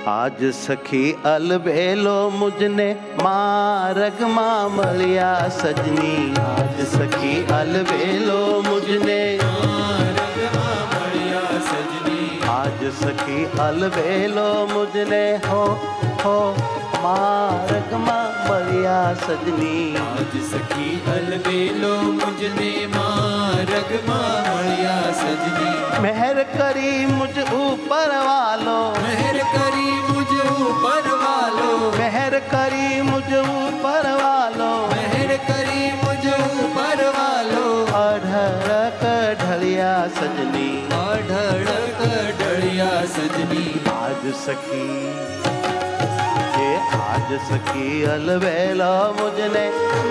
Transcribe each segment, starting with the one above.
આજ સખી અલબેલો મુજને માર્ગમાં મળ્યા સજની. આજ સખી અલબેલો મુજને માર્ગમાં મળ્યા સજની. આજ સખી અલબેલો મુજને હો માર્ગમાં મળ્યા સજની. આજ સખી અલબેલો મુજને માર્ગમાં મળ્યા સજની. મહેર કરી મુજ ઉપર વાલો, મહેર કરી મુજ ઉપર વાલો, મહેર કરી મુજ ઉપર વાલો, મહેર કરી મુજ ઉપર વાલો. અઢળક ઢળિયા સજની. અઢળક ઢળિયા સજની. આજ સખી આજ સખી અલબેલો મુજને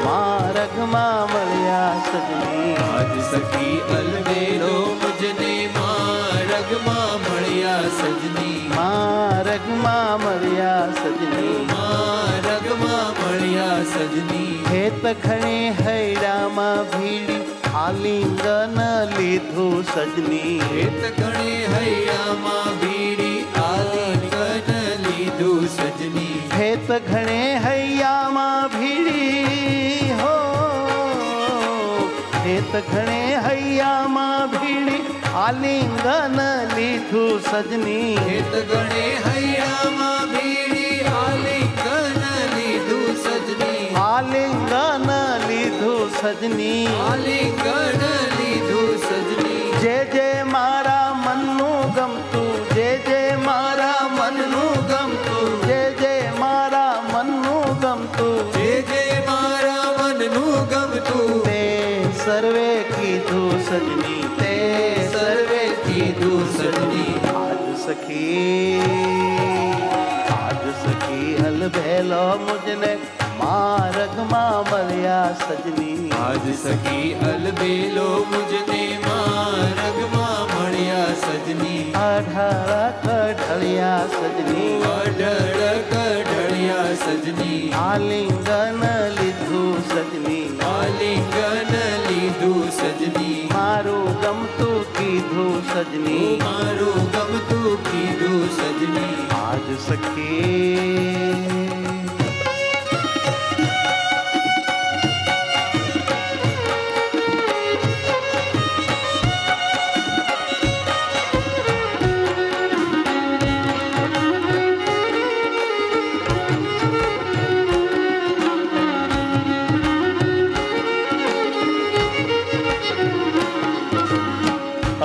માર્ગમાં મળ્યા સજની. આજ સખી અલબેલો મુજને માર્ગમાં મળ્યા સજની. માર્ગમાં મળ્યા સજની. માર્ગમાં મળ્યા સજની. ખેત ખણે હૈડામાં ભીડી આલિંગન લીધું સજની. ખેત ગણે હૈયામાં ભીડી આલિંગન લીધું સજની. ખેત ઘણે હૈયામાં ભીડી હો, ખેત ઘણે હૈયામાં ભીડી આલિંગન લીધું સજની. ખેત ગણે હૈયામાં ભીડી આલિંગન લીધું સજની. આલિંગન લીધું સજની. આલિંગન લીધું સજની. જે મારા મનનું ગમતું, જે મારા મનનું ગમતું, જે મારા મનનું ગમતું, જે મારા મનનું ગમતું, તે સર્વે કીધું સજની. તે સર્વે કીધું સજની. આજ સખી અલબેલો મુજને માર્ગમાં મળ્યા સજની. આજ સખી અલબેલો મુજને માર્ગમાં મળ્યા સજની. અઢળક ઢળિયા સજની. અઢળક ઢળિયા સજની. આલિંગન લીધું સજની. આલિંગન લીધું સજની. મારું ગમતું કીધું સજની. મારું ગમતું કીધું સજની. આજ સખી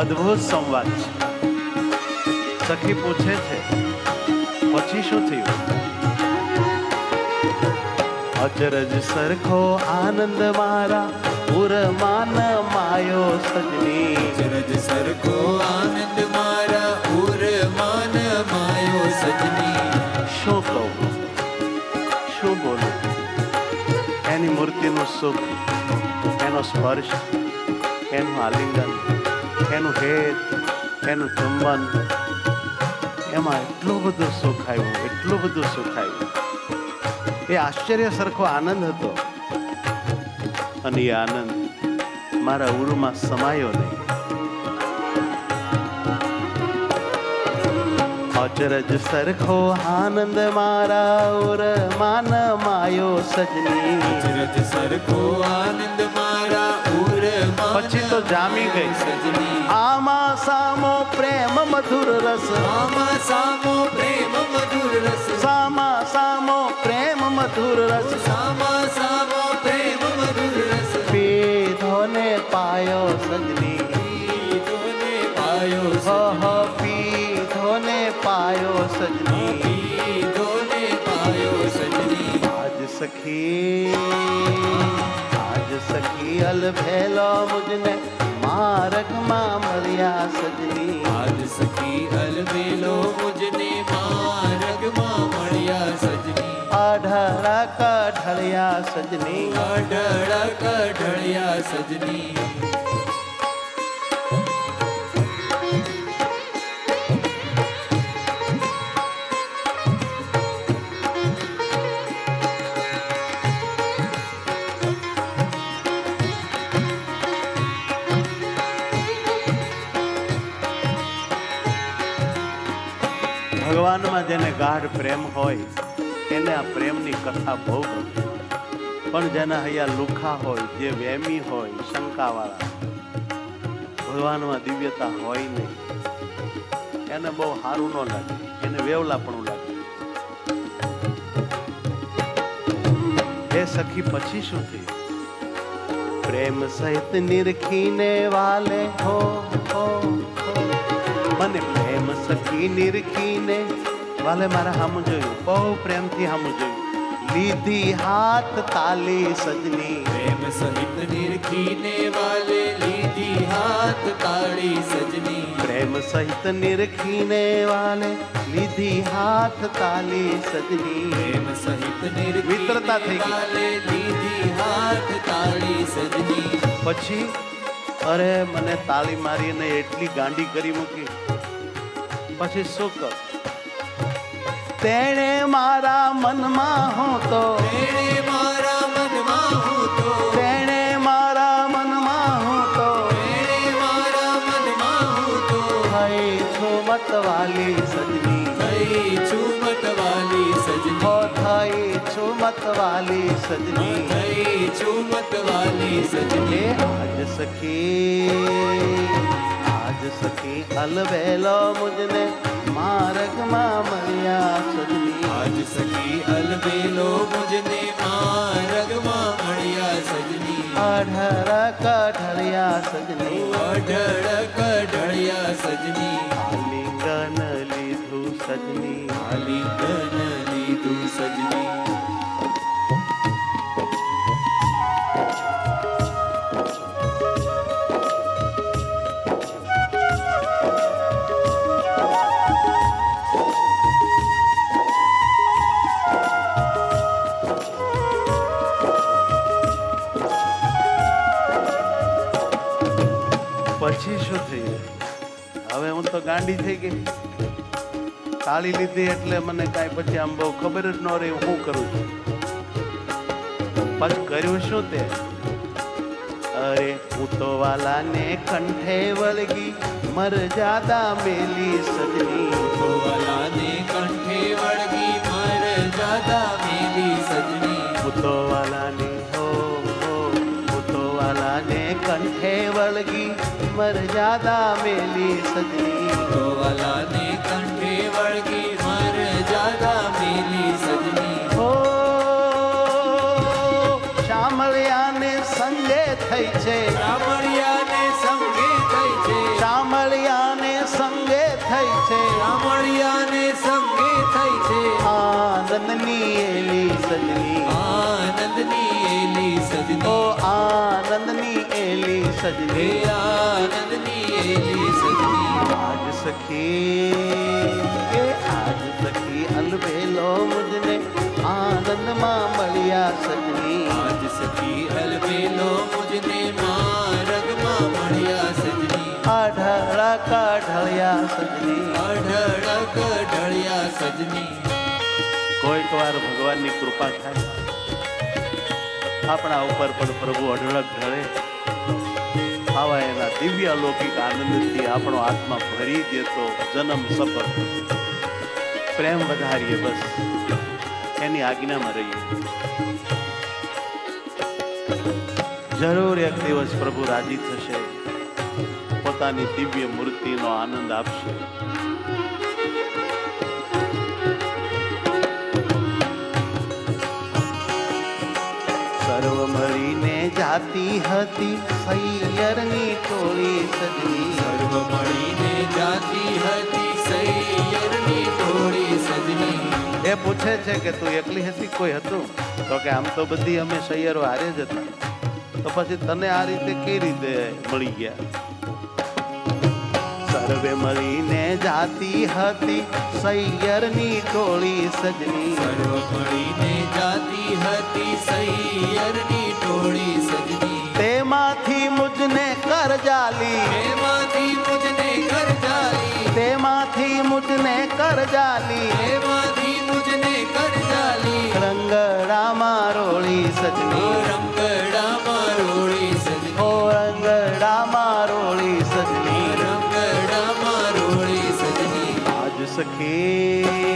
અદ્ભુત સંવાદ છે. સખી પૂછે છે પછી શું થયું? અચરજ સરખો આનંદ મારા ઉરમાન માયો સજની. અચરજ સરખો આનંદ મારા ઉરમાન માયો સજની. શું કહું, શું બોલું? એની મૂર્તિનું સુખ, એનો સ્પર્શ, એનું આલિંગન, એનું હેત, એનું ચુંબન, એમાં એટલું બધું સુખ આવ્યું, એટલું બધું સુખ આવ્યું. એ આશ્ચર્ય સરખો આનંદ હતો અને એ આનંદ મારા ઉરમાં સમાયો નહીં. અચરજ સરખો આનંદ મારા ઉરમાં માયો સજની. અચરજ સરખો આનંદ મારા ઉરમાન પછી તો જામી ગઈ સજની. આમાં સામો પ્રેમ મધુર રસ. આમાં સામો પ્રેમ મધુર રસ. સામા સામો પ્રેમ મધુર રસ. સામા સામો પ્રેમ મધુર રસ. પીધો ને પાયો સજની. પીધોને પાયો હો સજની. પીધો ને પાયો સજની. પીધોને પાયો સજની. આજ સખી અલભેલો મુજને માર્ગમાં મળ્યા સજની. આજ સખી અલબેલો મુજને માર્ગમાં મળ્યા સજની. અઢળક ઢળિયા સજની. અઢળક ઢળિયા સજની. ભગવાનમાં જેને ગાઢ પ્રેમ હોય એને આ પ્રેમની કથા બહુ ગમે. પણ જેના હૈયા લુખા હોય, જે વેમી હોય, શંકાવાળા, ભગવાનમાં દિવ્યતા હોય નહીં, એને બહુ સારું ન લાગે, એને વેવલાપણું લાગે. એ સખી પછી શું થયું? પ્રેમ સહિત નિરખીને વાલે હો મને પ્રેમ સખી નિરખીને વાલે મારા હામું જોયું, બહુ પ્રેમથી હામું જોયું. લીધી હાથ તાલી સજની, પ્રેમ સહિત નિરખીને વાલે લીધી હાથ તાળી સજની. પ્રેમ સહિત નિરખીને વાલે લીધી હાથ તાલી સજની. પ્રેમ સહિત મિત્રતા થઈ ગઈ. વાલે લીધી હાથ તાળી સજની. પછી અરે મને તાળી મારીને એટલી ગાંડી કરી મૂકી. પછી શું કર? તેણે મારા મનમાં હું તો, તેણે મારા મનમાં હું તો, તેણે મારા મનમાં હું તો તેણે મારા મનમાં હું તો થઈ છું મતવાલી સજની. થઈ છું મતવાલી સજની. હો થઈ છું મતવાલી સજની. થઈ છું મતવાલી એ સજની. આજ સખી અલવેલો મુજને માર્ગમાં મળ્યા સજની. આજ સખી અલબેલો મુજને માર્ગમાં મળ્યા સજની. અઢળ કઢળ્યા સજની. અઢળ કઢળ્યા સજની. આલિંગન લીધું સજની. આલિંગન લીધું સજની. પછી શું થયું? હવે હું તો ગાંડી થઈ ગઈ. તાળી લીધી એટલે મને કાંઈ પછી આમ બહુ ખબર જ ન રહી હું કરું છું. પછી કર્યું શું તે? અરે હું તો વાલાને કંઠે વળગી મરજાદા મેલી સજની. ગોવાલાને કંઠે વળગી મરજાદા મેલી સજની. હું તો વાલાને હું તો વાલાને કંઠે વળગી મરજાદા મેલી સજની. ગોવાલાને કંઠે વળગી મરજાદા મેલી સજની. હો શામળિયાને સંગે થઈ છે, રામળિયાને સંગે થઈ છે. શામળિયાને સંગે થઈ છે. રામળિયાને સંગે થઈ છે. આનંદની એલી સજની. આનંદની એલી સજની. ઓ આનંદની એલી હે સજની. આનંદની એલી સજની. આજ સખી અલબેલો મુજને આનંદમાં મળ્યા સજની. આજ સખી અલબેલો મુજને માર્ગમાં મળ્યા સજની. અઢળ કઢળ્યા સજની. અઢળ કઢળ્યા સજની. કોઈક વાર ભગવાનની કૃપા થાય આપણા ઉપર પણ પ્રભુ અઢળક ઢળે. આવા એના દિવ્ય અલૌકિક આનંદથી આપણો આત્મા ભરી દેતો જન્મ સફળ. પ્રેમ વધારીએ, બસ એની આજ્ઞામાં રહીએ. જરૂર એક દિવસ પ્રભુ રાજી થશે, પોતાની દિવ્ય મૂર્તિનો આનંદ આપશે. સર્વ મળીને જાતી હતી સૈયરની ટોળી સજની. સર્વ મળીને જાતી હતી સૈયરની ટોળી સજની. એ પૂછે છે કે તું એકલી હતી, કોઈ હતું? તો કે આમ તો બધી અમે સૈયરો હારે જ હતા. તો પછી તને આ રીતે કઈ રીતે મળી ગયા? સર્વે મળીને જાતી હતી સૈયરની ટોળી સજની. સર્વ મળીને જાતી હતી સૈયરની ટોળી સજની. તેમાંથી મુજને કરજાલી, એમાંથી મુજને કરજાલી. તેમાંથી મુજને કરજાલી. એમાંથી મુજને કરજાલી. રંગડામાં રોળી સજની. રંગડામાં રોળી સજની. ઓ રંગડામાં રોળી સજની. રંગડામાં રોળી સજની. આજ સખી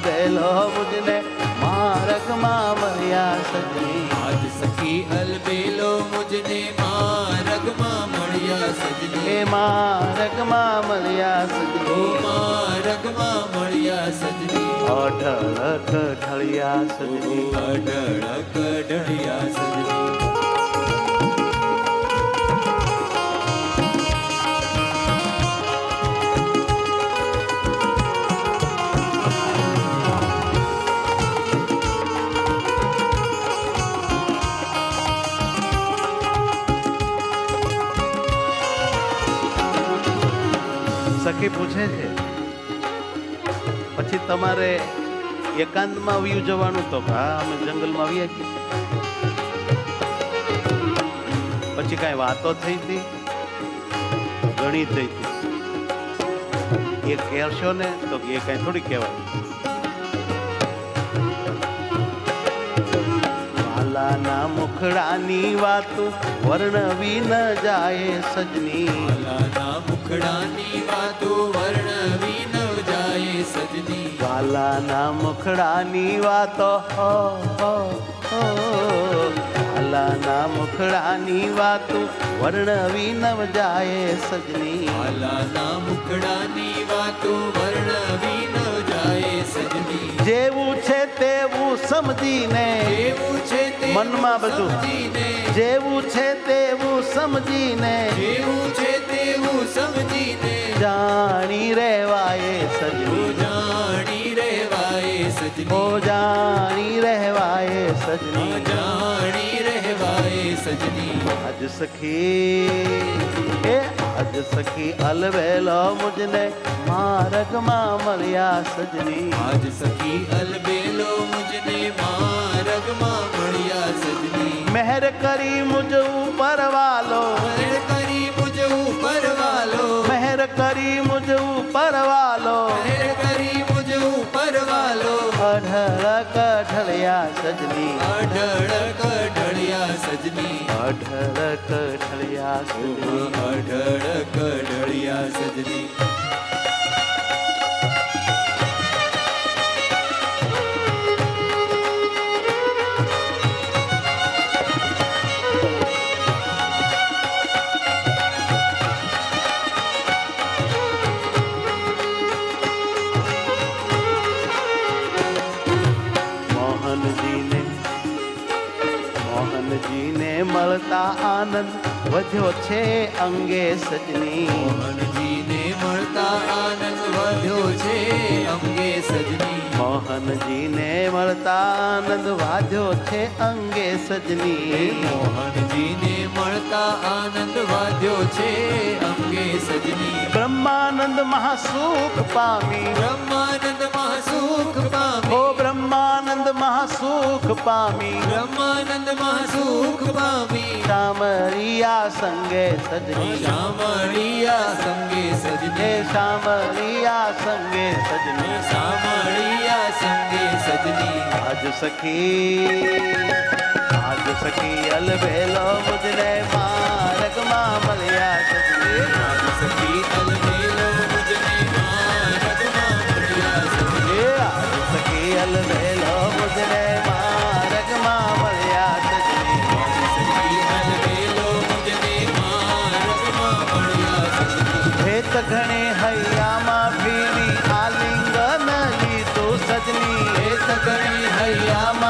અલબેલો મુજને માર્ગમાં મળ્યા સજની. આજ સખી અલબેલો મુજને માર્ગમાં મળ્યા સજની. એ માર્ગમાં મળ્યા ઓ સજની. માર્ગમાં મળ્યા સજની. અઢળક ઢળ્યા સજની. અઢળક ઢળ્યા સજની. સખી પૂછે છે પછી તમારે એકાંતમાં આવ્યું જવાનું તો હા અમે જંગલમાં આવ્યા છીએ. પછી કાંઈ વાતો થઈ હતી ઘણી થઈ હતી એ કહેશો ને તો એ કાંઈ થોડી કહેવાય. વાલાના મુખડાની વાતો વર્ણવી ન જાય સજની. વાલાના મુખડાની વાતો વર્ણવી ન જાય સજની. વાલાના મુખડાની વાતો વાલાના મુખડાની વાતો વર્ણવી ન જાય સજની. વાલાના મુખડાની વાતો વર્ણવી ન જાય સજની. જેવું છે તેવું સમજીને જેવું છે તે મનમાં બધું. સમજીને. જેવું છે તેવું સમજીને જેવું છે તેવું સમજીને. જાણી રહેવાય ઓ સજની. જાણી રહેવાય સજની. ઓ જાણી રહેવાય ઓ સજની. જાણી રહેવાય સજની. આજ સખી એ આજ સખી અલવેલો મુજને માર્ગમાં મળ્યા સજની. આજ સખી અલબેલો મુજને માર્ગમાં મળ્યા સજની. મહેર કરી મુજ ઉપર વાલો. મહેર કરી મુજ ઉપર વાલો. મહેર કરી મુજ ઉપર વાલો. મહેર કરી મુજ ઉપર વાલો. અઢળક ઢળ્યા સજની. અઢળક ઢળ્યા સજની. અઢળક ઢળ્યા સજની. અઢળક ઢળ્યા સજની. મોહનજીને મોહનજીને મળતા આનંદ વધ્યો છે અંગે સજની. મોહનજીને મળતા આનંદ વધ્યો છે અંગે સજની. મોહનજીને મળતા આનંદ વાધ્યો છે અંગે સજની. મોહનજીને મળતા આનંદ વાદ્યો છે અંગે સજની. બ્રહ્માનંદ મહાસુખ પામી. બ્રહ્માનંદ મહાસુખ પામી. ઓ બ્રહ્માનંદ મહાસુખ પામી. બ્રહ્માનંદ મહાસુખ પામી. શામરિયા સંગે સજની. શામળિયા સંગે હે સજની. શામરિયા સંગે સજની. શામળિયા સંગે સજની. આજ સખી અલબેલો મુજને માર્ગમાં મળ્યા સજની. આજ સખી અલબેલો મુજને માર્ગમાં મળ્યા સજની. એ આજ સખી અલબેલો મુજને માર્ગમાં મળ્યા સજની. આજ સખી અલબેલો મુજને માર્ગમાં મળ્યા સજની. ભેત ઘણે હૈયામાં ભીડી આલિંગન લીધું સજની. ભેત ઘણે હૈયામાં